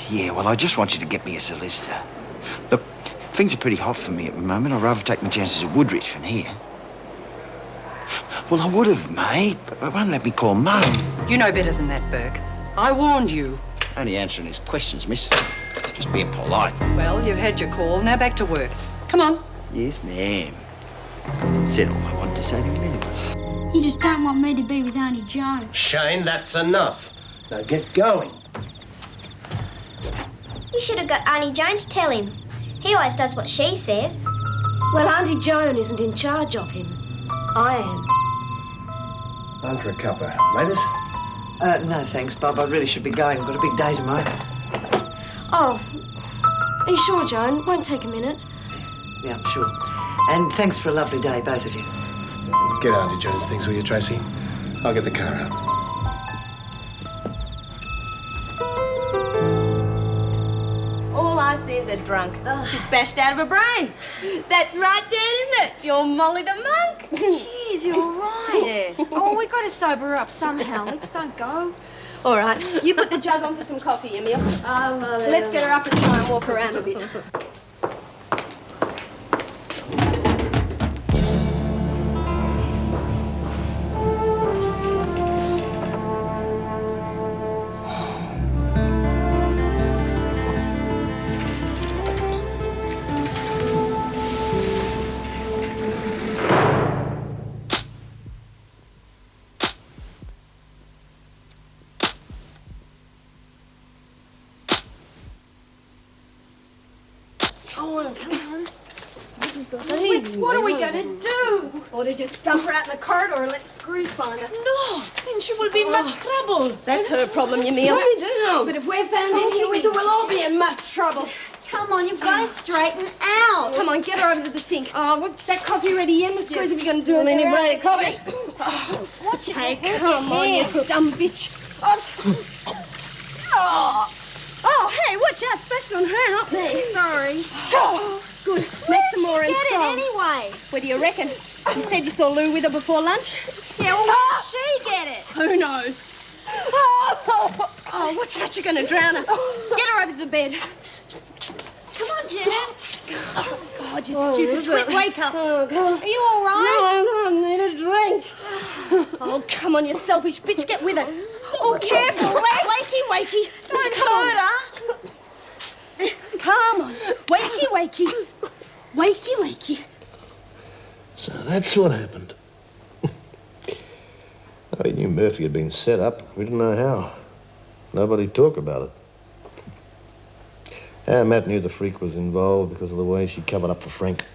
Yeah, well, I just want you to get me a solicitor. Look, things are pretty hot for me at the moment. I'd rather take my chances at Woodridge than here. Well, I would have, mate, but they won't let me call Mum. You know better than that, Burke. I warned you. Only answering his questions, miss. Just being polite. Well, you've had your call. Now back to work. Come on. Yes, ma'am. Said all I wanted to say to him anyway. You just don't want me to be with Auntie Joan. Shane, that's enough. Now get going. You should have got Auntie Joan to tell him. He always does what she says. Well, Auntie Joan isn't in charge of him. I am. On for a cuppa. Ladies? No, thanks, Bob. I really should be going. Got a big day tomorrow. Oh, are you sure, Joan? Won't take a minute. Yeah, I'm sure. And thanks for a lovely day, both of you. Get Auntie Jones things, will you, Tracy? I'll get the car out. All I see is a drunk. She's bashed out of her brain. That's right, Jan, isn't it? You're Molly the monk. Jeez, you're all right. Yeah. Oh, we've got to sober her up somehow. Let's don't go. All right, you put the jug on for some coffee, Emil. Let's get her up and try and walk around a bit. Oh, come on. Lex, what are we going to do? Or to just dump her out in the corridor and let the screws find her. No, then she will be in much trouble. That's her problem, Emil. What do we do? But if we're found in here with her, we'll all be in much trouble. Come on, you've got to straighten out. Come on, get her over to the sink. Oh, what's That coffee ready, Em? The screws are going to do it. Any bloody coffee? Watch it. Hey, come on, you dumb bitch. Oh, hey, watch out. Splashed on her, not me. Sorry. Oh, good. Make some more and Get it strong. anyway. What do you reckon? You said you saw Lou with her before lunch? Yeah, well, why did she get it? Who knows? Oh, watch out. You're going to drown her. Get her over to the bed. Come on, Jan. God, you stupid twit. Wake up. Are you all right? No, I need a drink. Oh, come on, you selfish bitch. Get with it. Oh, careful, Lex. Wakey. Don't hurt her. Come on. Wakey. Wakey. So that's what happened. We knew Murphy had been set up. We didn't know how. Nobody talked about it. Matt knew the freak was involved because of the way she covered up for Frank.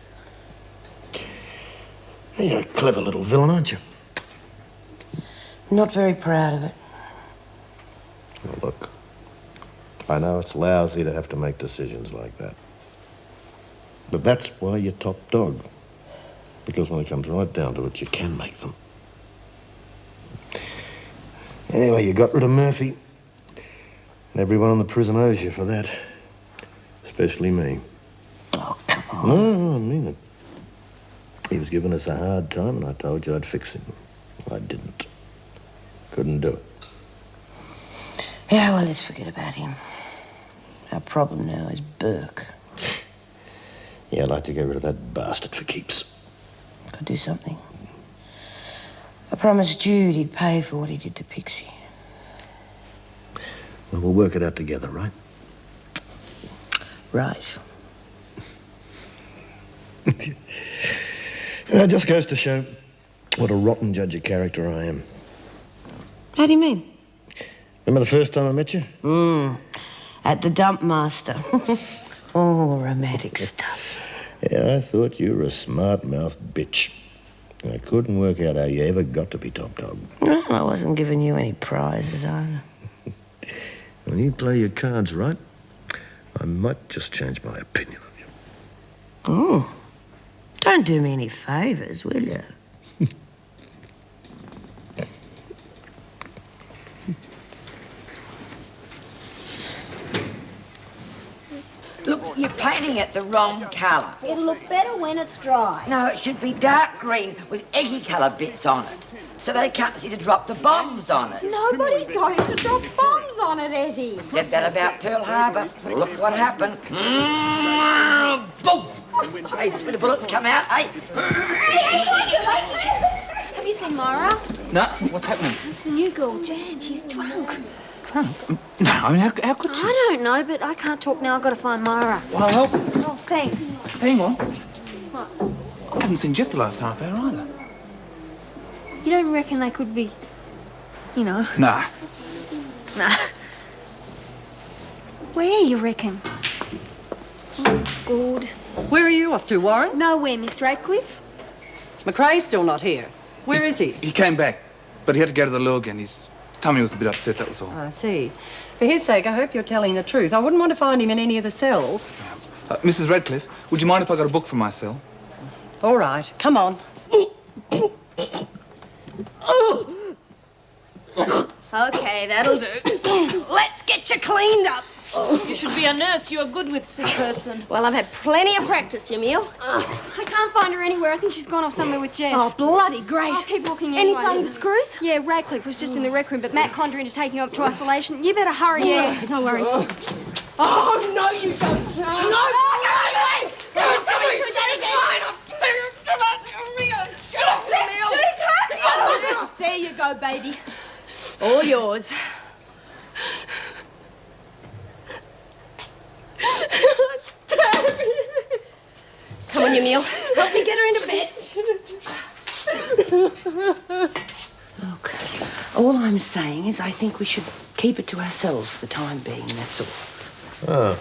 Hey, you're a clever little villain, aren't you? Not very proud of it. Now, look, I know it's lousy to have to make decisions like that. But that's why you're top dog. Because when it comes right down to it, you can make them. Anyway, you got rid of Murphy. And everyone in the prison owes you for that. Especially me. Oh, come on. No, I mean it. He was giving us a hard time, and I told you I'd fix him. I didn't. Couldn't do it. Yeah, well, let's forget about him. Our problem now is Burke. Yeah, I'd like to get rid of that bastard for keeps. Could do something. I promised Jude he'd pay for what he did to Pixie. Well, we'll work it out together, right? Right. It just goes to show what a rotten judge of character I am. How do you mean? Remember the first time I met you? At the dump master. Oh, romantic stuff. Yeah, I thought you were a smart-mouthed bitch. I couldn't work out how you ever got to be top dog. No, I wasn't giving you any prizes either. When you play your cards right, I might just change my opinion of you. Oh, don't do me any favours, will you? Look, you're painting it the wrong colour. It'll look better when it's dry. No, it should be dark green with eggy coloured bits on it, so they can't see to drop the bombs on it. Nobody's going to drop bombs bombs on it, Eddie. Said that about Pearl Harbor. Look what happened. Boom! Jesus, where the bullets come out, eh? Have you seen Myra? No, what's happening? It's the new girl, Jan. She's drunk. Drunk? No, I mean, how could she? I don't know, but I can't talk now. I've got to find Myra. Well, I'll help you. Oh, thanks. Hang on. I haven't seen Jeff the last half hour either. You don't reckon they could be, you know? Nah. Nah. Where, you reckon? Oh, good. Where are you off to, Warren? Nowhere, Miss Radcliffe. McRae's still not here. Where is he? He came back, but he had to go to the loo again. His tummy was a bit upset, that was all. I see. For his sake, I hope you're telling the truth. I wouldn't want to find him in any of the cells. Mrs. Radcliffe, would you mind if I got a book from my cell? All right, come on. Okay, that'll do. Let's get you cleaned up. You should be a nurse. You're good with sick person. Well, I've had plenty of practice, Yamiel. I can't find her anywhere. I think she's gone off somewhere with Jeff. Oh, bloody great. I'll keep looking Any anyway. sign of the screws? Yeah, Radcliffe was just in the rec room, but Matt conned her into taking her up to isolation. You better hurry. Yeah, no worries. Oh, no, you don't. No, there you go, baby. All yours. Come on, Yamiel. Help me get her into bed. Look, all I'm saying is I think we should keep it to ourselves for the time being, that's all. Oh.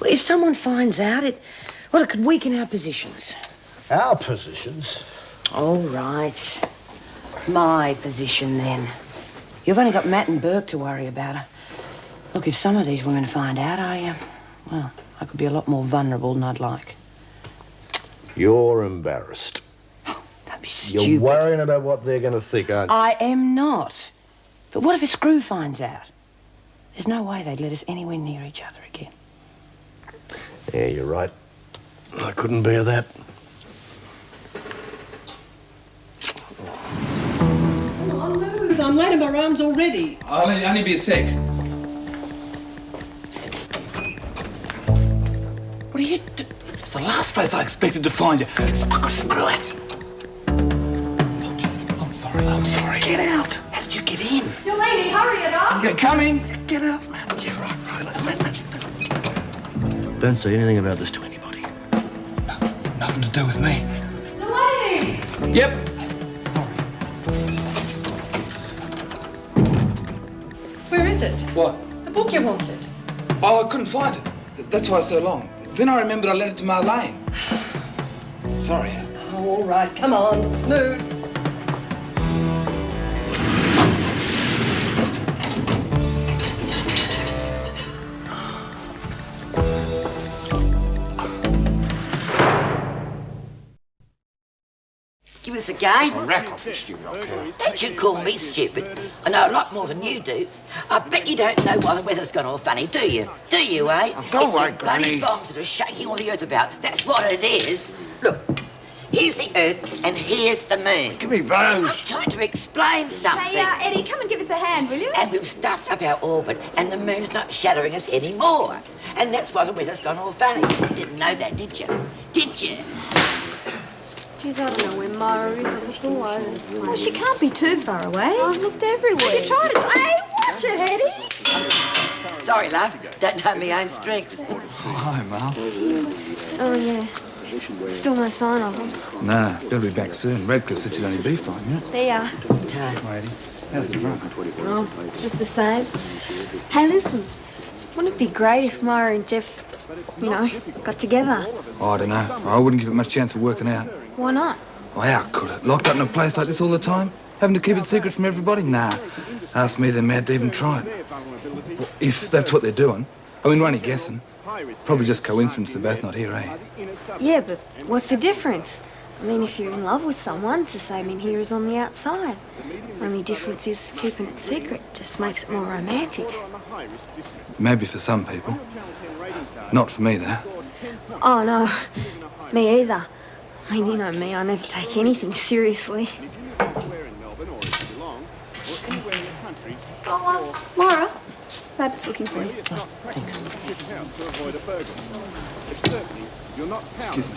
Well, if someone finds out, it could weaken our positions. Our positions? All right. My position, then. You've only got Matt and Burke to worry about. Look, if some of these women find out, I could be a lot more vulnerable than I'd like. You're embarrassed. Don't be stupid. You're worrying about what they're going to think, aren't you? I am not. But what if a screw finds out? There's no way they'd let us anywhere near each other again. Yeah, you're right. I couldn't bear that. I'm late in my rounds already. I'll only be a sec. What are you doing? It's the last place I expected to find you. So I could screw it. Oh, Jack, I'm sorry. Get out. How did you get in? Delaney, hurry it up. Coming. Get out, man. Yeah, right. Don't say anything about this to anybody. Nothing to do with me. Delaney! Yep. Sorry. Where is it? What? The book you wanted. Oh, I couldn't find it. That's why it's so long. Then I remembered I lent it to Marlene. Sorry. Oh, all right, come on, move. Give us a game. Rack off, you stupid old cow. Don't you call me stupid. I know a lot more than you do. I bet you don't know why the weather's gone all funny, do you? Do you, eh? Go It's away, the bloody Granny. bombs that are shaking all the earth about. That's what it is. Look, here's the earth and here's the moon. Give me I'm those. trying to explain something. Hey, Eddie, come and give us a hand, will you? And we've stuffed up our orbit, and the moon's not shadowing us anymore. And that's why the weather's gone all funny. Didn't know that, did you? Did you? Jeez, I don't know where Myra is. I've looked all over the place. Well, she can't be too far away. I've looked everywhere. You tried to... Hey, watch it, Eddie. Sorry, love. Don't know my own strength. Hi, Mal. Oh, yeah. Still no sign of them. Nah, they'll be back soon. Radcliffe said you'd only be fine, yeah? There you are. Hi, Eddie. How's the drunk? Oh, it's just the same. Hey, listen. Wouldn't it be great if Myra and Jeff, got together? Oh, I don't know. I wouldn't give it much chance of working out. Why not? Oh, how could it? Locked up in a place like this all the time? Having to keep it secret from everybody? Nah. Ask me, they're mad to even try it. Well, if that's what they're doing. I mean, we're only guessing. Probably just coincidence they're both not here, eh? Yeah, but what's the difference? I mean, if you're in love with someone, it's the same in here as on the outside. Only difference is keeping it secret just makes it more romantic. Maybe for some people. Not for me, though. Oh, no. Me either. I mean, you know me, I never take anything seriously. Myra, Babbitt's looking for you. Excuse me.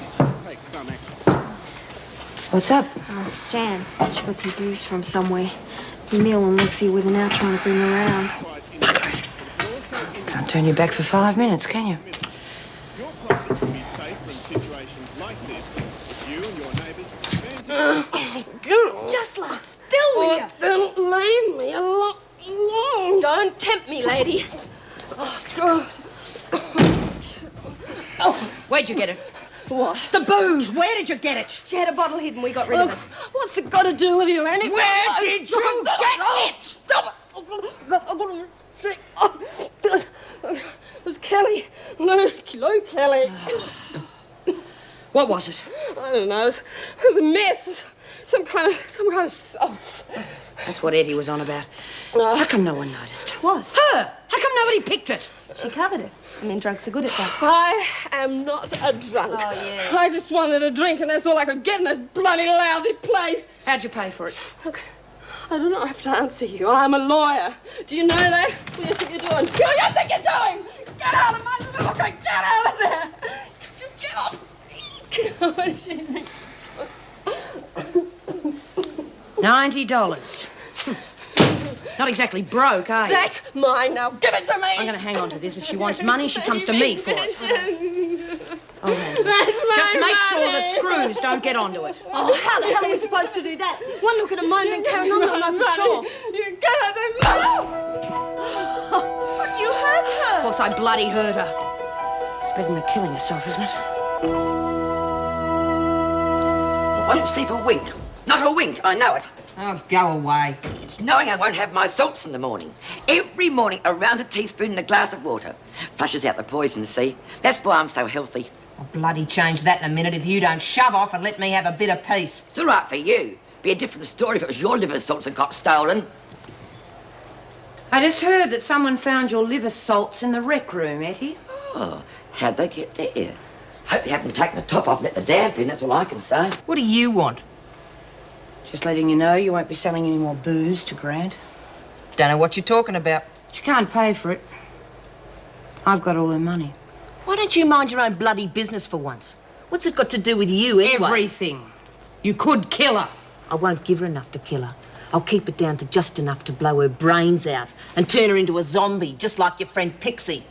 What's up? Oh, it's Jan. She got some booze from somewhere. Emil and Lexi were now trying to bring her around. Can't turn your back for 5 minutes, can you? Just lie still, will you? Don't leave me alone. Don't tempt me, lady. Oh, God. Where'd you get it? What? The booze! Where did you get it? She had a bottle hid and we got rid of Look, it. what's it got to do with you anyway? Where did you get it? Stop it! I'm gonna say, it was Kelly. Luke Kelly. What was it? I don't know. It was a mess. Some kind of salts. That's what Eddie was on about. How come no one noticed? What? Her! How come nobody picked it? She covered it. I mean, drunks are good at that. I am not a drunk. Oh, yeah. I just wanted a drink, and that's all I could get in this bloody lousy place. How'd you pay for it? Look, I do not have to answer you. I'm a lawyer. Do you know that? What do you think you're doing? What do you think you're doing? Get out of my little drink! Get out of there! Get off! $90. Not exactly broke, are you? That's mine now. Give it to me. I'm going to hang on to this. If she wants money, she comes to me for it. I'll handle it. That's my Just make sure money. the screws don't get onto it. Oh, how the hell are we supposed to do that? One look at a moment and carry on, I know for sure. You gotta do that. You hurt her. Of course, I bloody hurt her. It's better than killing herself, isn't it? I won't sleep a wink. Not a wink, I know it. Oh, go away. It's knowing I won't have my salts in the morning. Every morning, a rounded teaspoon in a glass of water. Flushes out the poison, see? That's why I'm so healthy. I'll bloody change that in a minute if you don't shove off and let me have a bit of peace. It's all right for you. Be a different story if it was your liver salts that got stolen. I just heard that someone found your liver salts in the rec room, Etty. Oh, how'd they get there? Hope you haven't taken the top off and let the damp in, that's all I can say. What do you want? Just letting you know you won't be selling any more booze to Grant. Don't know what you're talking about. She can't pay for it. I've got all her money. Why don't you mind your own bloody business for once? What's it got to do with you anyway? Everything. You could kill her. I won't give her enough to kill her. I'll keep it down to just enough to blow her brains out and turn her into a zombie, just like your friend Pixie.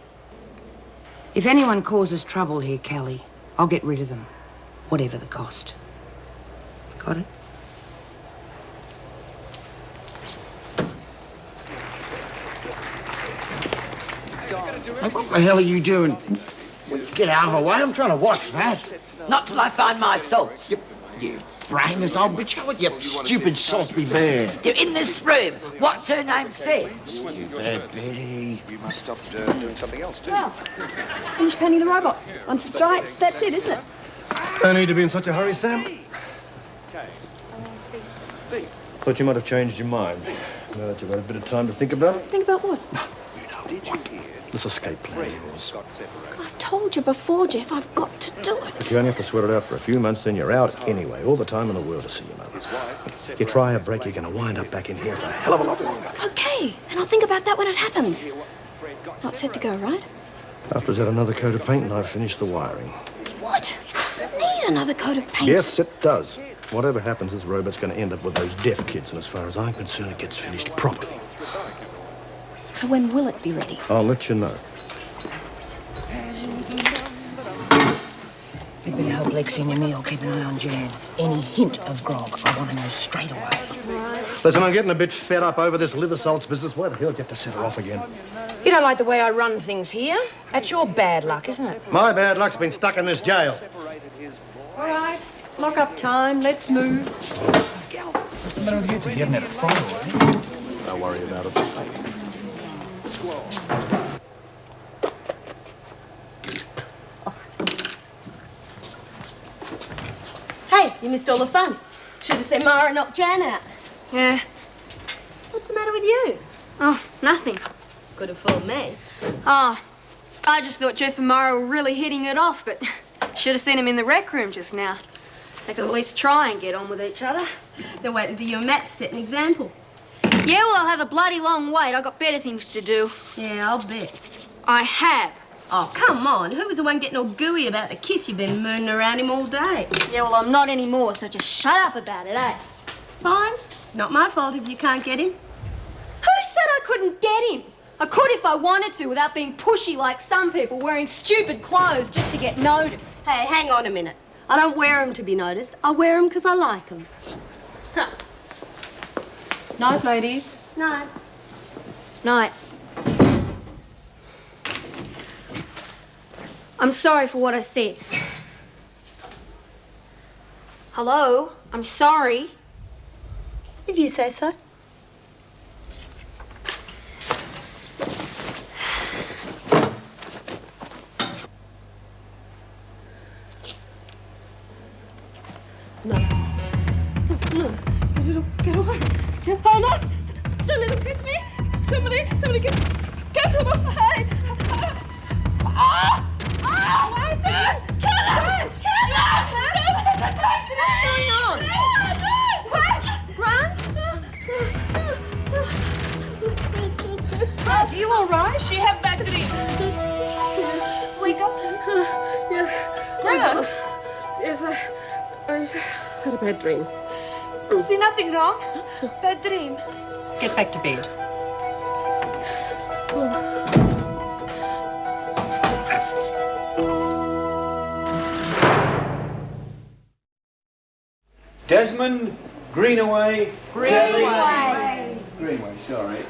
If anyone causes trouble here, Kelly, I'll get rid of them, whatever the cost. Got it? Hey, what the hell are you doing? Get out of the way, I'm trying to watch that. Not till I find my salts. You brainless old bitch, how would you stupid Salisbury bear? They're in this room. What's her name said? You bad Betty. You must stop doing something else, too. Well, finish painting the robot. Once it's dry, that's it, isn't it? Don't need to be in such a hurry, Sam. Thought you might have changed your mind. Now that you've had a bit of time to think about it. Think about what? This escape plan of yours. I've told you before, Jeff, I've got to do If it. you only have to sweat it out for a few months, then you're out anyway. All the time in the world to see you, mother. You try a break, you're going to wind up back in here for a hell of a lot longer. Okay, and I'll think about that when it happens. Not set to go, right? After he's had another coat of paint and I've finished the wiring. What? It doesn't need another coat of paint. Yes, it does. Whatever happens, this robot's going to end up with those deaf kids, and as far as I'm concerned, it gets finished properly. So when will it be ready? I'll let you know. You'd better help Lexi and Emil keep an eye on Jan. Any hint of grog, I want to know straight away. Listen, I'm getting a bit fed up over this liver salts business. Why the hell do you have to set her off again? You don't like the way I run things here? That's your bad luck, isn't it? My bad luck's been stuck in this jail. All right, lock up time. Let's move. What's the matter with you two? You haven't had a fight already? Don't worry about it. Hey, you missed all the fun. Should have sent Mara and knocked Jan out. Yeah. What's the matter with you? Oh, nothing. Could have fooled me. Oh, I just thought Jeff and Mara were really hitting it off, but should have seen him in the rec room just now. They could at least try and get on with each other. They're waiting for you and Matt to set an example. Yeah, well, I'll have a bloody long wait. I've got better things to do. Yeah, I'll bet. I have. Oh, come on. Who was the one getting all gooey about the kiss? You've been mooning around him all day. Yeah, well, I'm not anymore, so just shut up about it, eh? Fine. It's not my fault if you can't get him. Who said I couldn't get him? I could if I wanted to without being pushy like some people wearing stupid clothes just to get noticed. Hey, hang on a minute. I don't wear them to be noticed. I wear them because I like them. Night, ladies. Night. Night. I'm sorry for what I said. Hello? I'm sorry. If you say so. No. No. Get away. Oh, no. Don't let him get me. Somebody get him away. Ah! Ah! Kill him! Kill him! What's going on? Grant? Are you all right? She have bad dream. Wake up, please. Yeah. Grant. Yes, I had a bad dream. See, nothing wrong. Bad dream. Get back to bed. Desmond, Greenaway. Greenaway. Greenaway, sorry.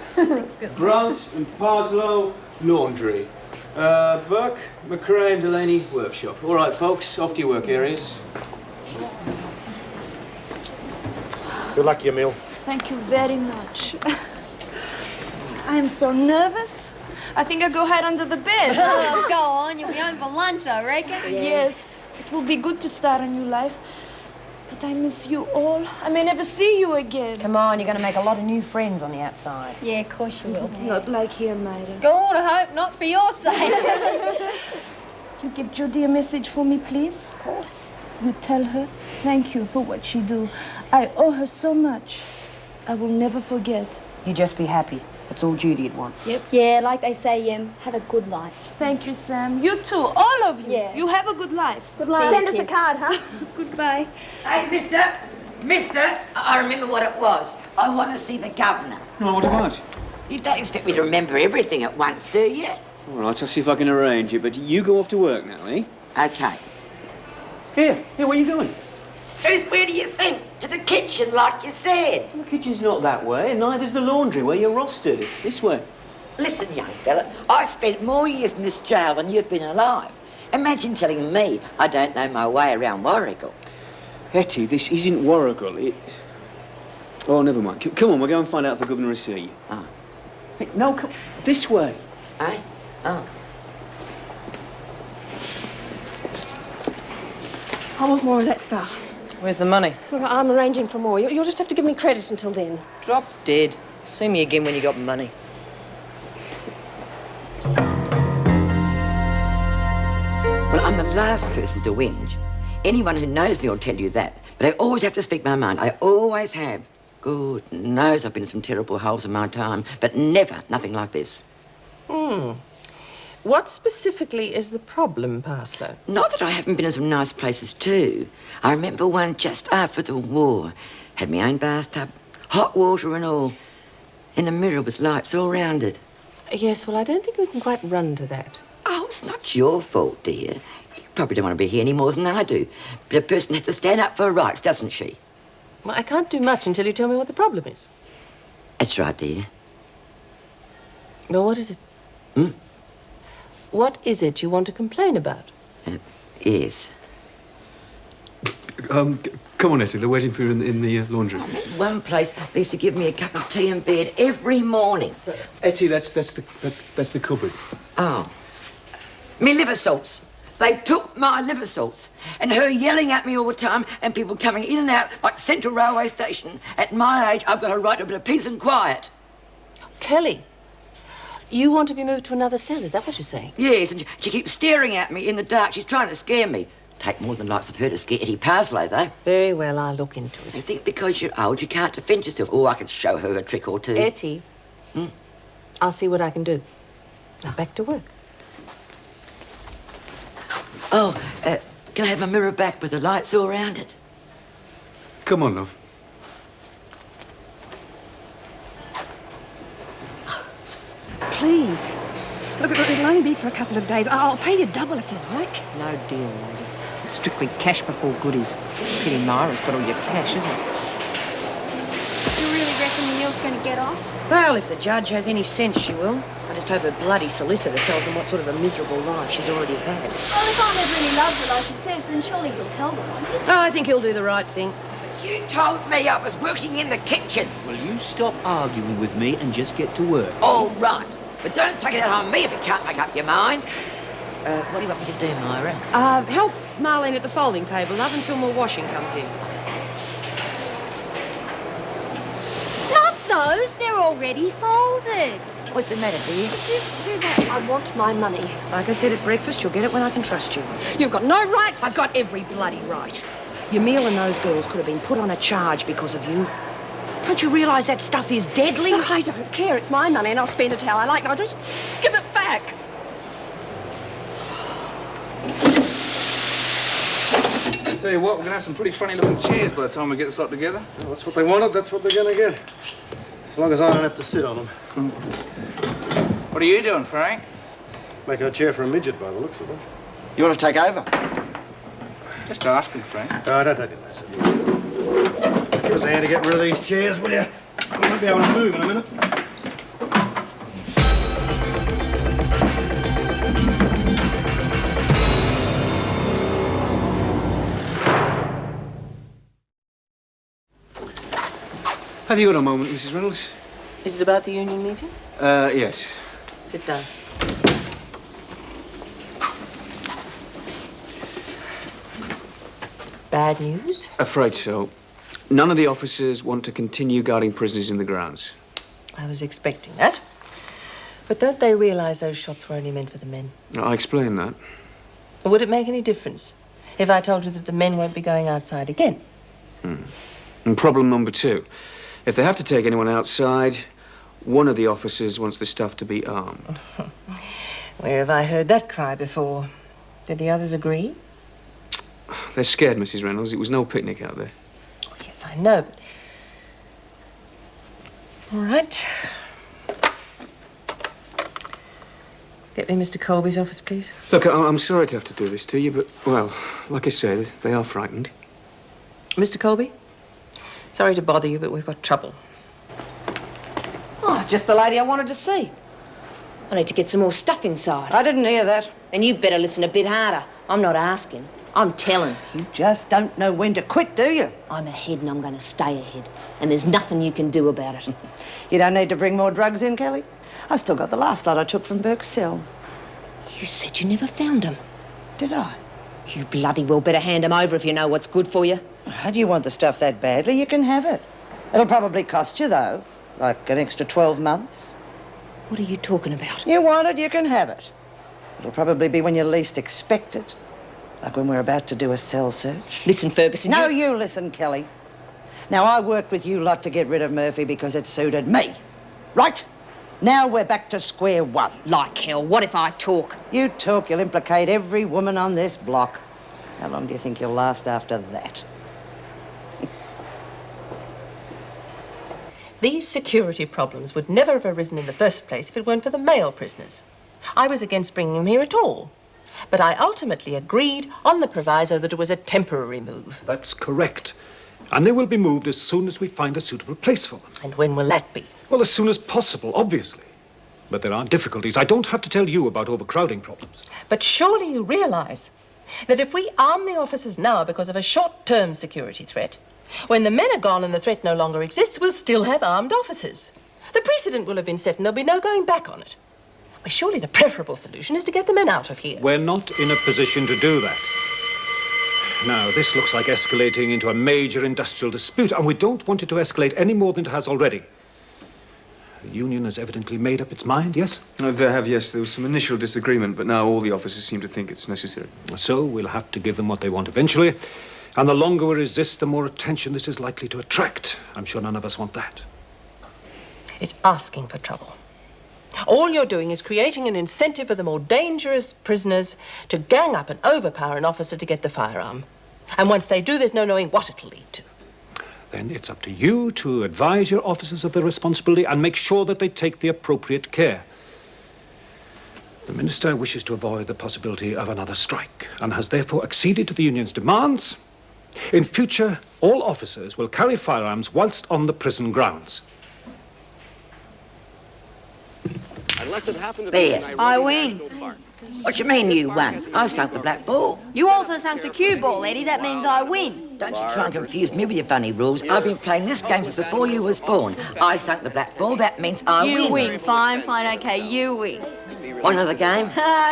Grant and Parslow, Laundry. Burke, McRae and Delaney, Workshop. All right, folks, off to your work areas. Good luck, Emil. Thank you very much. I am so nervous. I think I'll go hide under the bed. Oh, go on. You'll be home for lunch, I reckon. Yes. It will be good to start a new life. But I miss you all. I may never see you again. Come on, you're going to make a lot of new friends on the outside. Yeah, of course you will. Not like here, Myra. Go on, I hope not for your sake. You give Judy a message for me, please? Of course. You tell her thank you for what she do. I owe her so much. I will never forget. You just be happy. That's all Judy'd want. Yep. Yeah, like they say, have a good life. Thank you, Sam. You too, all of you. Yeah. You have a good life. Good life. Send us a card, huh? Goodbye. Hey, Mister, I remember what it was. I want to see the governor. Oh, what about? You don't expect me to remember everything at once, do you? All right, I'll see if I can arrange it, but you go off to work now, eh? Okay. Here, where are you going? Struth, where do you think? To the kitchen, like you said. Well, the kitchen's not that way, and neither's the laundry where you're rostered. This way. Listen, young fella, I spent more years in this jail than you've been alive. Imagine telling me I don't know my way around Warrigal. Hetty, this isn't Warrigal. Oh, never mind. Come on, we'll go and find out if the governor will see you. Ah. Hey, no, come this way. Eh? Oh. I want more of that stuff. Where's the money? Look, I'm arranging for more. You'll just have to give me credit until then. Drop dead. See me again when you got money. Well, I'm the last person to whinge. Anyone who knows me will tell you that. But I always have to speak my mind. I always have. Good knows I've been in some terrible holes in my time, but never nothing like this. What specifically is the problem, Parslow? Not that I haven't been in some nice places too. I remember one just after the war. Had my own bathtub, hot water and all. In the mirror with lights all round it. Yes, well, I don't think we can quite run to that. Oh, it's not your fault, dear. You probably don't want to be here any more than I do. But a person has to stand up for her rights, doesn't she? Well, I can't do much until you tell me what the problem is. That's right, dear. Well, what is it? What is it you want to complain about? Yes. Come on, Etty. They're waiting for you in the laundry. One place they used to give me a cup of tea in bed every morning. Etty, that's the cupboard. Oh. Me liver salts. They took my liver salts. And her yelling at me all the time and people coming in and out like Central Railway Station. At my age, I've got a right to a bit of peace and quiet. Kelly, you want to be moved to another cell, is that what you're saying? Yes, and she keeps staring at me in the dark. She's trying to scare me. take more than the likes of her to scare Eddie Parslow, though. Very well, I'll look into it. You think because you're old you can't defend yourself? Oh, I can show her a trick or two. Etty, I'll see what I can do. Now back to work. Oh, can I have my mirror back with the lights all around it? Come on, love. Please. Look, it'll only be for a couple of days. I'll pay you double if you like. No deal, lady. It's strictly cash before goodies. Pity Myra's got all your cash, isn't it? You really reckon the Neil's going to get off? Well, if the judge has any sense, she will. I just hope her bloody solicitor tells them what sort of a miserable life she's already had. Well, if Aunt Ed really loves her like he says, then surely he'll tell them, won't he? Oh, I think he'll do the right thing. You told me I was working in the kitchen. Well, you stop arguing with me and just get to work. All right. But don't take it out on me if you can't make up your mind. What do you want me to do, Myra? Help Marlene at the folding table, love, until more washing comes in. Not those. They're already folded. What's the matter, dear? Could you do that? I want my money. Like I said at breakfast, you'll get it when I can trust you. You've got no right. I've got every bloody right. Your meal and those girls could have been put on a charge because of you. Don't you realise that stuff is deadly? Look, I don't care. It's my money and I'll spend it how I like. Now just give it back. Tell you what, we're going to have some pretty funny-looking chairs by the time we get this lot together. Well, that's what they wanted, that's what they're going to get. As long as I don't have to sit on them. What are you doing, Frank? Making a chair for a midget by the looks of it. You want to take over? Just asking, Frank. No, don't take it that seriously. Give us a hand to get rid of these chairs, will you? We won't be able to move in a minute. Have you got a moment, Mrs. Reynolds? Is it about the union meeting? Yes. Sit down. Bad news? Afraid so. None of the officers want to continue guarding prisoners in the grounds. I was expecting that. But don't they realise those shots were only meant for the men? I explained that. Would it make any difference if I told you that the men won't be going outside again? And problem number two. If they have to take anyone outside, one of the officers wants the stuff to be armed. Where have I heard that cry before? Did the others agree? They're scared, Mrs. Reynolds. It was no picnic out there. Oh, yes, I know, but... All right. Get me Mr. Colby's office, please. Look, I'm sorry to have to do this to you, but, well, like I say, they are frightened. Mr. Colby? Sorry to bother you, but we've got trouble. Oh, just the lady I wanted to see. I need to get some more stuff inside. I didn't hear that. And you better listen a bit harder. I'm not asking. I'm telling. You just don't know when to quit, do you? I'm ahead and I'm going to stay ahead. And there's nothing you can do about it. You don't need to bring more drugs in, Kelly. I've still got the last lot I took from Burke's cell. You said you never found them. Did I? You bloody well better hand them over if you know what's good for you. How do you want the stuff that badly? You can have it. It'll probably cost you, though. Like an extra 12 months. What are you talking about? You want it, you can have it. It'll probably be when you least expect it. Like when we're about to do a cell search. Listen, Ferguson. No, you listen, Kelly. Now, I worked with you lot to get rid of Murphy because it suited me. Right? Now we're back to square one. Like hell. What if I talk? You talk, you'll implicate every woman on this block. How long do you think you'll last after that? These security problems would never have arisen in the first place if it weren't for the male prisoners. I was against bringing them here at all. But I ultimately agreed on the proviso that it was a temporary move. That's correct. And they will be moved as soon as we find a suitable place for them. And when will that be? Well, as soon as possible, obviously. But there are difficulties. I don't have to tell you about overcrowding problems. But surely you realise that if we arm the officers now because of a short-term security threat, when the men are gone and the threat no longer exists, we'll still have armed officers. The precedent will have been set and there'll be no going back on it. Well, surely the preferable solution is to get the men out of here. We're not in a position to do that. Now, this looks like escalating into a major industrial dispute, and we don't want it to escalate any more than it has already. The union has evidently made up its mind, yes? They have, yes. There was some initial disagreement, but now all the officers seem to think it's necessary. So we'll have to give them what they want eventually. And the longer we resist, the more attention this is likely to attract. I'm sure none of us want that. It's asking for trouble. All you're doing is creating an incentive for the more dangerous prisoners to gang up and overpower an officer to get the firearm. And once they do, there's no knowing what it'll lead to. Then it's up to you to advise your officers of their responsibility and make sure that they take the appropriate care. The Minister wishes to avoid the possibility of another strike and has therefore acceded to the union's demands. In future, all officers will carry firearms whilst on the prison grounds. There. I win. What do you mean you won? I sunk the black ball. You also sunk the cue ball, Eddie. That means I win. Don't you try and confuse me with your funny rules. I've been playing this game since before you was born. I sunk the black ball. That means I win. You win. Fine, okay, you win. Want another game?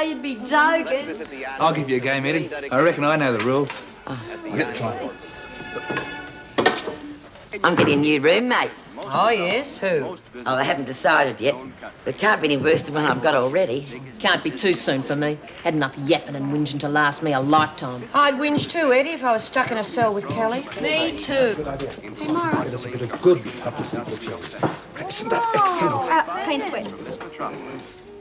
You'd be joking. I'll give you a game, Eddie. I reckon I know the rules. I'll get the try. I'm getting a new roommate. Oh, yes? Who? Oh, I haven't decided yet. It can't be any worse than one I've got already. Can't be too soon for me. Had enough yapping and whinging to last me a lifetime. I'd whinge too, Eddie, if I was stuck in a cell with Kelly. Me too. Hey, Mara. There's a bit of good publicity, shall we? Isn't that excellent? Paint sweat.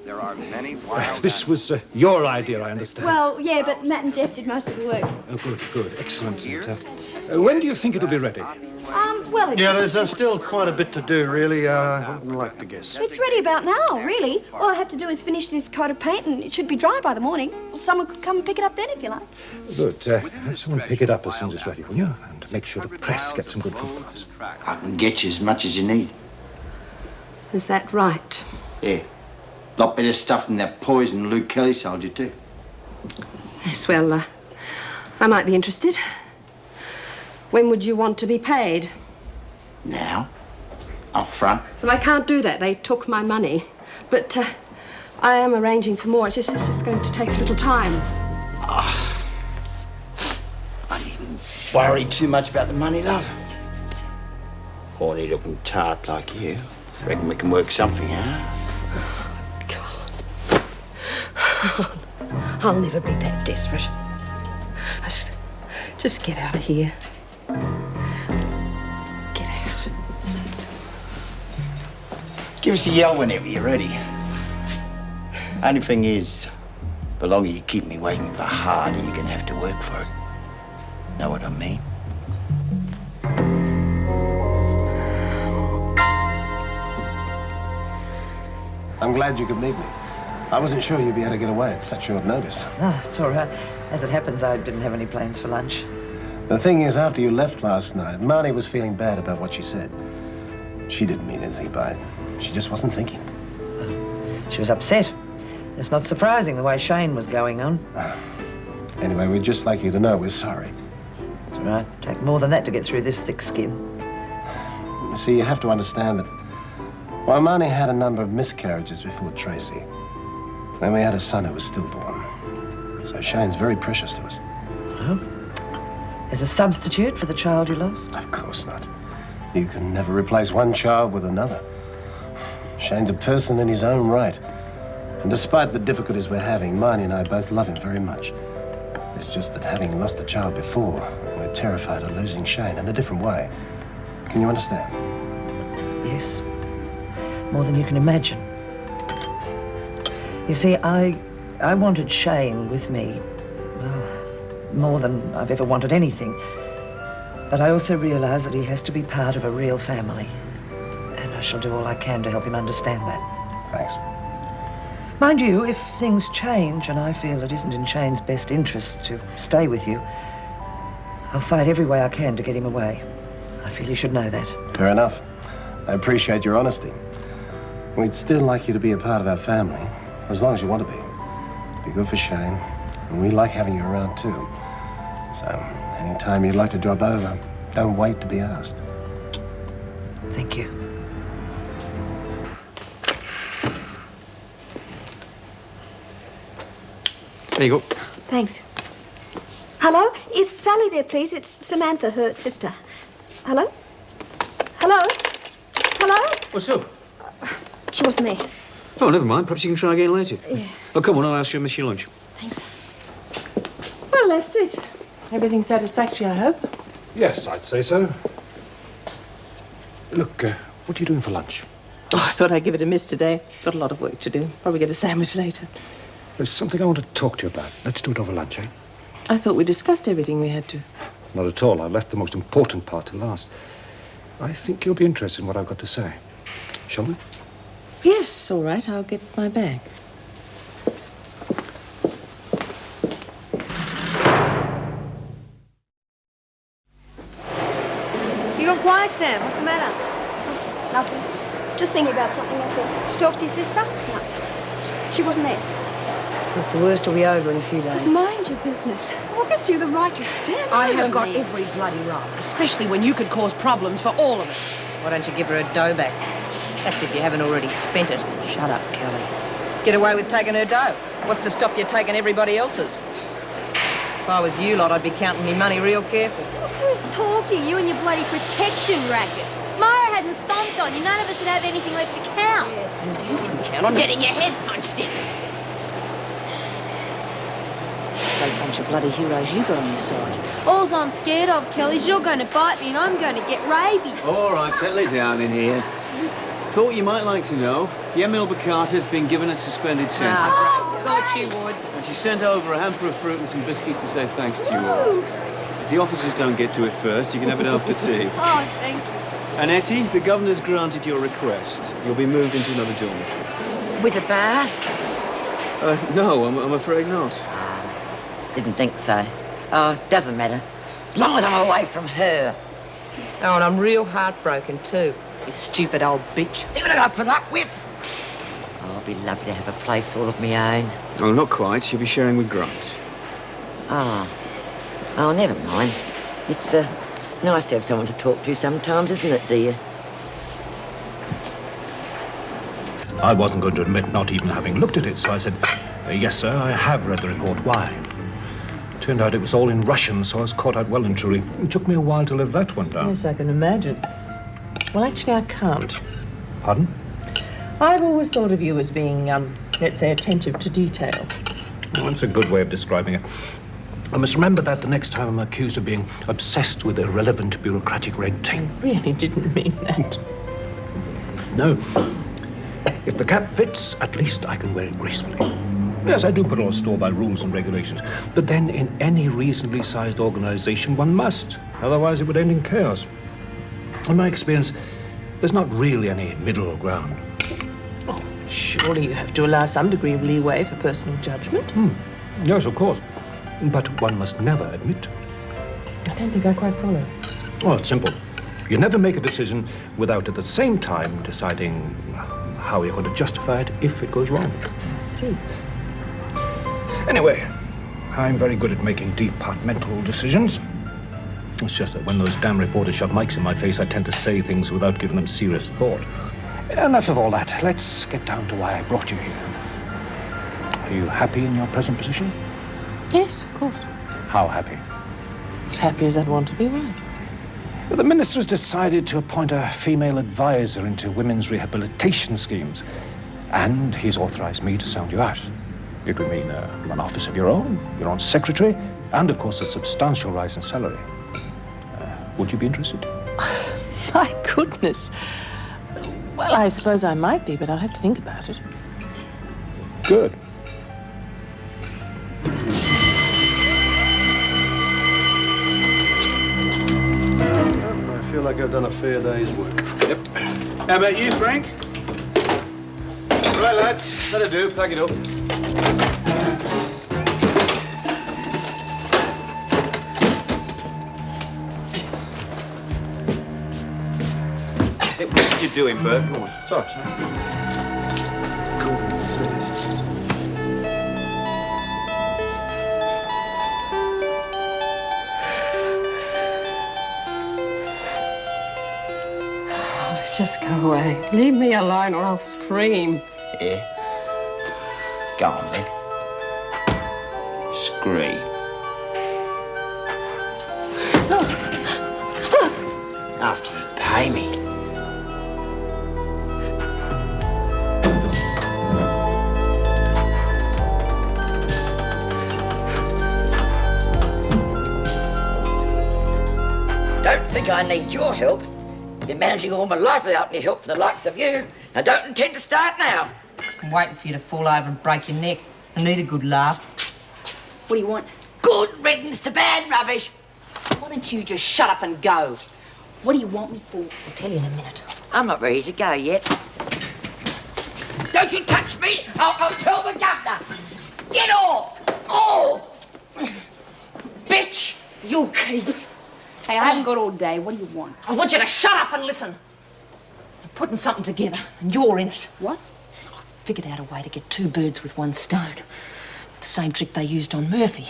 There are many wild This was your idea, I understand. Well, yeah, but Matt and Jeff did most of the work. Oh, good. Excellent. And, when do you think it'll be ready? Well, Yeah, there's still quite a bit to do, really. I wouldn't like to guess. it's ready about now, really. All I have to do is finish this coat of paint and it should be dry by the morning. Someone could come and pick it up then if you like. Good. Have someone pick it up as soon as it's ready, will you? And make sure the press gets some good photographs. I can get you as much as you need. Is that right? Yeah. Lot better stuff than that poison Luke Kelly sold you too. Yes, well, I might be interested. When would you want to be paid? Now? Up front? Well, I can't do that. They took my money. But I am arranging for more. It's just going to take a little time. I needn't worry too much about the money, love. Horny looking tart like you. Reckon we can work something out? I'll never be that desperate. Just get out of here. Get out. Give us a yell whenever you're ready. Only thing is, the longer you keep me waiting, the harder you're gonna have to work for it. Know what I mean? I'm glad you could meet me. I wasn't sure you'd be able to get away at such short notice. Oh, it's all right. As it happens, I didn't have any plans for lunch. The thing is, after you left last night, Marnie was feeling bad about what she said. She didn't mean anything by it. She just wasn't thinking. She was upset. It's not surprising the way Shane was going on. Anyway, we'd just like you to know we're sorry. It's all right. Take more than that to get through this thick skin. You see, you have to understand that while Marnie had a number of miscarriages before Tracy, then we had a son who was stillborn. So Shane's very precious to us. Oh? As a substitute for the child you lost? Of course not. You can never replace one child with another. Shane's a person in his own right. And despite the difficulties we're having, Marnie and I both love him very much. It's just that having lost a child before, we're terrified of losing Shane in a different way. Can you understand? Yes. More than you can imagine. You see, I wanted Shane with me, well, more than I've ever wanted anything. But I also realise that he has to be part of a real family. And I shall do all I can to help him understand that. Thanks. Mind you, if things change and I feel it isn't in Shane's best interest to stay with you, I'll fight every way I can to get him away. I feel you should know that. Fair enough. I appreciate your honesty. We'd still like you to be a part of our family, for as long as you want to be. Be good for Shane, and we like having you around too. So, anytime you'd like to drop over, don't wait to be asked. Thank you. There you go. Thanks. Hello? Is Sally there, please? It's Samantha, her sister. Hello? Hello? Hello? What's up? She wasn't there. Oh, never mind. Perhaps you can try again later. Yeah. Oh, come on, I'll ask you to miss your lunch. Thanks. Well, that's it. Everything satisfactory, I hope. Yes, I'd say so. Look, what are you doing for lunch? Oh, I thought I'd give it a miss today. Got a lot of work to do. Probably get a sandwich later. There's something I want to talk to you about. Let's do it over lunch, eh? I thought we discussed everything we had to. Not at all. I left the most important part to last. I think you'll be interested in what I've got to say. Shall we? Yes, all right. I'll get my bag. You gone quiet, Sam? What's the matter? Nothing. Just thinking about something, that's all. Did you talk to your sister? No. She wasn't there. Look, the worst will be over in a few days. Mind your business. What gives you the right to stand I over have got me? every bloody right, especially when you could cause problems for all of us. Why don't you give her a dough back? That's if you haven't already spent it. Shut up, Kelly. Get away with taking her dough. What's to stop you taking everybody else's? If I was you lot, I'd be counting me money real careful. Look who's talking, you and your bloody protection rackets. Myra hadn't stomped on you. None of us would have anything left to count. And you can count on getting your head punched in. Great bunch of bloody heroes you got on your side. All I'm scared of, Kelly, is you're going to bite me and I'm going to get rabies. All right, settle it down in here. Thought you might like to know, Yemil Bakata's been given a suspended sentence. Thought you would. And she sent over a hamper of fruit and some biscuits to say thanks to you all. If the officers don't get to it first, you can have it after tea. Oh, thanks. And Etty, the governor's granted your request. You'll be moved into another dormitory. With a bath? No, I'm afraid not. Didn't think so. Oh, doesn't matter. As long as I'm away from her. Oh, and I'm real heartbroken, too. You stupid old bitch. You're gonna put up with? Oh, I'll be lovely to have a place all of my own. Oh, not quite. She'll be sharing with Grant. Ah. Oh, never mind. It's nice to have someone to talk to sometimes, isn't it, dear? I wasn't going to admit not even having looked at it, so I said, yes, sir, I have read the report. Why? Turned out it was all in Russian, so I was caught out well and truly. It took me a while to live that one down. Yes, I can imagine. Well, actually, I can't. Pardon? I've always thought of you as being, let's say, attentive to detail. Well, that's a good way of describing it. I must remember that the next time I'm accused of being obsessed with irrelevant bureaucratic red tape. I really didn't mean that. No. If the cap fits, at least I can wear it gracefully. Yes, I do put all store by rules and regulations. But then in any reasonably sized organization, one must. Otherwise, it would end in chaos. In my experience, there's not really any middle ground. Oh, surely you have to allow some degree of leeway for personal judgment. Yes, of course. But one must never admit to it. I don't think I quite follow. Well, it's simple. You never make a decision without at the same time deciding how you're going to justify it if it goes wrong. I see. Anyway, I'm very good at making departmental decisions. It's just that when those damn reporters shove mics in my face, I tend to say things without giving them serious thought. Enough of all that. Let's get down to why I brought you here. Are you happy in your present position? Yes, of course. How happy? As happy as I'd want to be, why? Well, the minister's decided to appoint a female advisor into women's rehabilitation schemes. And he's authorized me to sound you out. It would mean an office of your own secretary, and, of course, a substantial rise in salary. Would you be interested? My goodness. Well, I suppose I might be, but I'll have to think about it. Good. I feel like I've done a fair day's work. Yep. How about you, Frank? Right, lads. That'll do. Pack it up. What you doing, Bert? Come on. Sorry. Just go away. Leave me alone or I'll scream. Yeah? Go on, then. Scream. After you pay me. think I need your help. I've been managing all my life without any help from the likes of you. I don't intend to start now. I'm waiting for you to fall over and break your neck. I need a good laugh. What do you want? Good riddance to bad rubbish. Why don't you just shut up and go? What do you want me for? I'll tell you in a minute. I'm not ready to go yet. Don't you touch me! I'll tell the governor! Get off! Oh! Bitch! You keep. Hey, I haven't got all day. What do you want? I want you to shut up and listen. I'm putting something together, and you're in it. What? I've figured out a way to get 2 birds with 1 stone. The same trick they used on Murphy.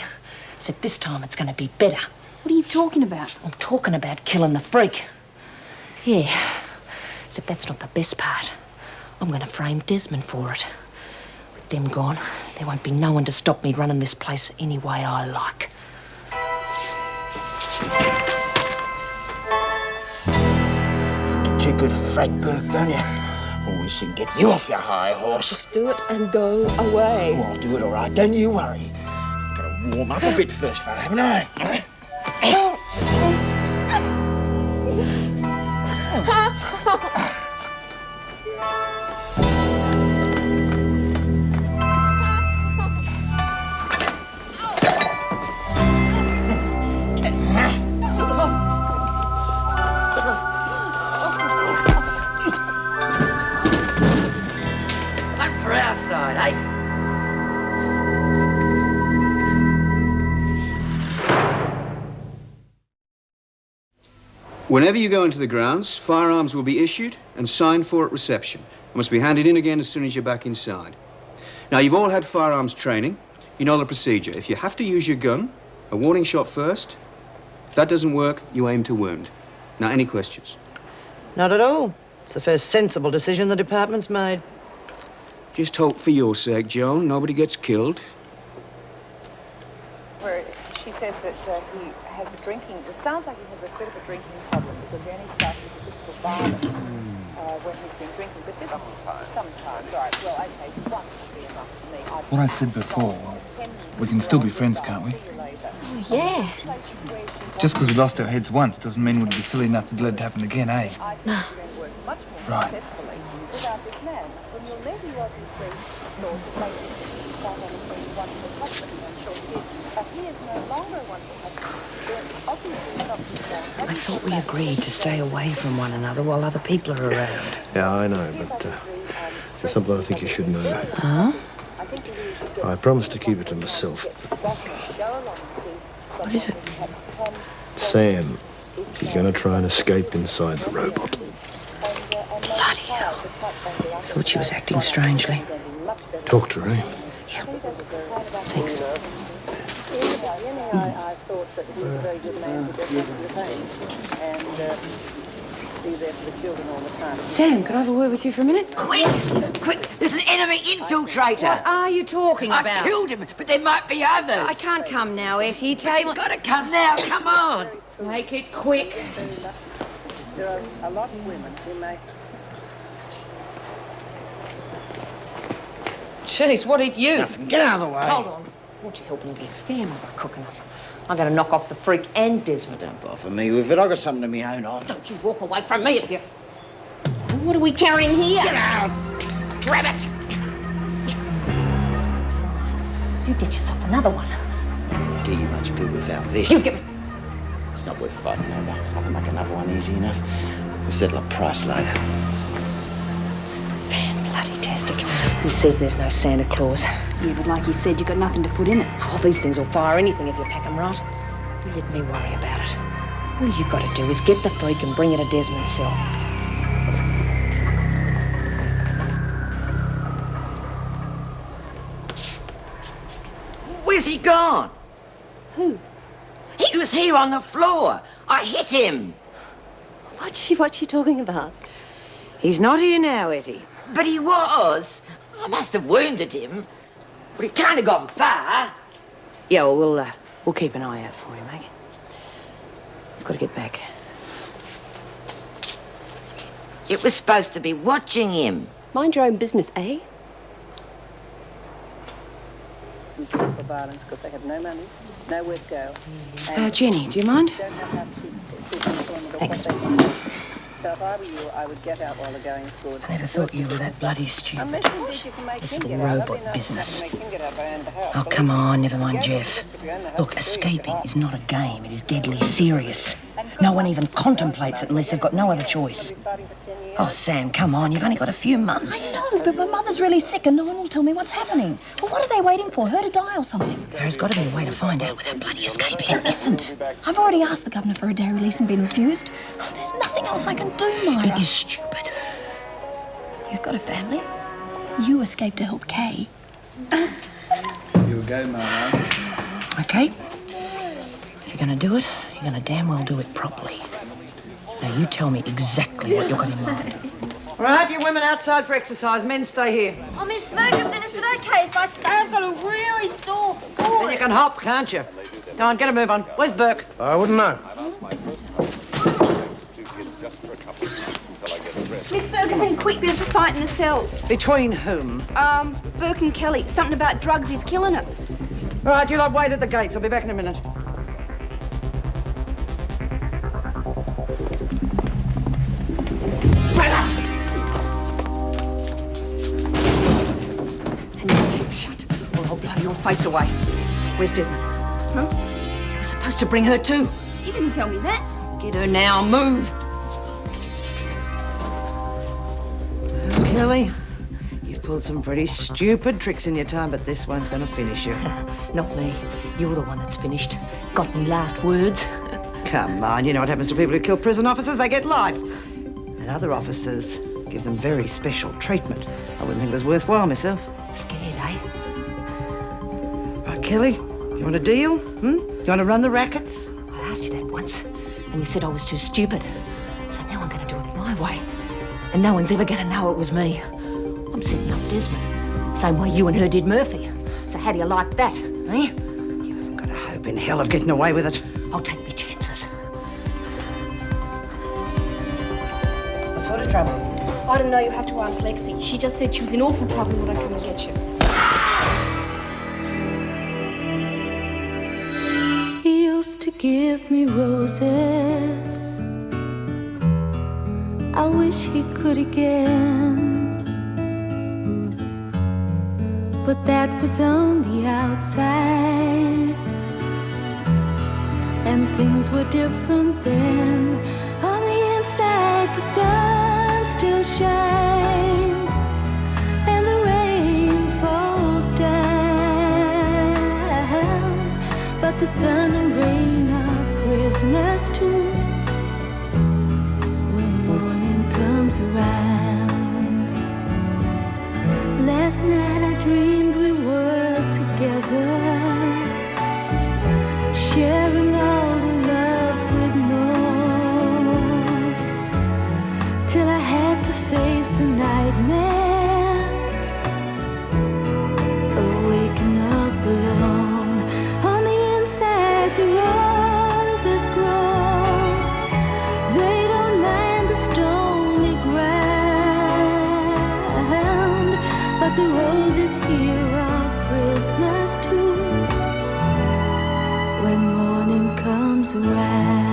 Except this time it's going to be better. What are you talking about? I'm talking about killing the freak. Yeah. Except that's not the best part. I'm going to frame Desmond for it. With them gone, there won't be no one to stop me running this place any way I like. Too good for Frank Burke, don't you? Always seem to get you off your high horse. Just do it and go away. Oh, I'll do it all right. Don't you worry. Gotta warm up a bit first, fella, haven't I? One for our side, eh? Whenever you go into the grounds, firearms will be issued and signed for at reception. They must be handed in again as soon as you're back inside. Now, you've all had firearms training. You know the procedure. If you have to use your gun, a warning shot first. If that doesn't work, you aim to wound. Now, any questions? Not at all. It's the first sensible decision the department's made. Just hope for your sake, Joan, nobody gets killed. Where she says that he has a drinking, it sounds like he has a bit of a drinking problem because he only started with physical violence when he's been drinking. But this sometimes, all right, well, okay, once would be enough for me. What I said before, we can still be friends, can't we? Oh, yeah. Just because we lost our heads once doesn't mean we'd be silly enough to let it happen again, eh? No. Right. Without this man, when you'll never work in free, thought that basically you start on a free wonderful husband, I'm sure he is. But he is no longer a wonderful husband. There is obviously something wrong. I thought we agreed to stay away from one another while other people are around. Yeah, I know, but there's something I think you should know. Huh? I promised to keep it to myself. What is it? Sam, she's going to try and escape inside the robot. Bloody hell. I thought she was acting strangely. Talk to her, eh? Yeah. Thanks. I thought that he was a very good man to get into the pain and be there for the children all the time. Sam, can I have a word with you for a minute? Quick! Quick! There's an enemy infiltrator! What are you talking about? I killed him, but there might be others. I can't come now, Etty. You've got to come now, come on! Make it quick. There are a lot of women who make... Jeez, what hit you? Nothing. Get out of the way. Hold on. Won't you help me with this scam I've got cooking up? I'm going to knock off the freak and Desmond. Don't bother me with it. I've got something of my own on. Don't you walk away from me if you... What are we carrying here? Get out! Grab it! This one's fine. You get yourself another one. Won't do you much good without this. You give me... It's not worth fighting over. I can make another one easy enough. We'll settle a price later. Fan-bloody-tastic. Who says there's no Santa Claus? Yeah, but like you said, you got nothing to put in it. Oh, these things will fire anything if you pack them right. You let me worry about it. All you got to do is get the freak and bring it to Desmond's cell. Where's he gone? Who? He was here on the floor. I hit him. What's she talking about? He's not here now, Etty. But he was. I must have wounded him. But he can't have gone far. Yeah, well, we'll keep an eye out for him, eh? I've got to get back. It was supposed to be watching him. Mind your own business, eh? from physical violence because they have no money, nowhere to go. Jenny, do you mind? Don't know how to seek employment or Thanks. what they want. So if I were you, I would get out while the going's good. I never thought you were that bloody stupid. Unless indeed you can make This him little get out. robot That'd be nice business. to make him get out by own the house. Oh, come on, never mind Jeff. Look, escaping is not a game. It is deadly serious. No one even contemplates it unless they've got no other choice. Oh, Sam, come on. You've only got a few months. I know, but my mother's really sick and no one will tell me what's happening. Well, what are they waiting for? Her to die or something? There's got to be a way to find out without bloody escaping. There isn't. I've already asked the governor for a day release and been refused. Oh, there's nothing else I can do, Myra. It is stupid. You've got a family. You escaped to help Kay. You go, Mara. Okay? If you're going to do it, you're going to damn well do it properly. Now, you tell me exactly what you've got in mind. Right, you women outside for exercise. Men stay here. Oh, Miss Ferguson, is it okay if I stay? I've got a really sore foot. Then you can hop, can't you? Go on, get a move on. Where's Burke? I wouldn't know. Miss Ferguson, quick, there's a fight in the cells. Between whom? Burke and Kelly. Something about drugs is killing her. Right, you lot wait at the gates. I'll be back in a minute. And you keep shut, or I'll blow your face away. Where's Desmond? Huh? You were supposed to bring her too. You didn't tell me that. Get her now, move. Kelly, you've pulled some pretty stupid tricks in your time, but this one's going to finish you. Not me. You're the one that's finished. Got any last words? Come on, you know what happens to people who kill prison officers? They get life. And other officers give them very special treatment. I wouldn't think it was worthwhile myself. Scared, eh? Right, Kelly, you want a deal? You want to run the rackets? I asked you that once, and you said I was too stupid. So now I'm going to do it my way. And no one's ever going to know it was me. I'm setting up Desmond. Same way you and her did Murphy. So how do you like that, eh? You haven't got a hope in hell of getting away with it. I'll take me chances. What sort of trouble? I don't know, you'll have to ask Lexi. She just said she was in awful trouble when I come and get you. He used to give me roses. I wish he could again, but that was on the outside, and things were different then. On the inside, the sun still shines, and the rain falls down, but the sun and rain are prisoners too. Around. Last night I dreamed we were together, sharing all the love we'd known, till I had to face the nightmare of waking up alone. On the inside the roses grow, they don't mind the stone, but the roses here are prisoners too when morning comes around.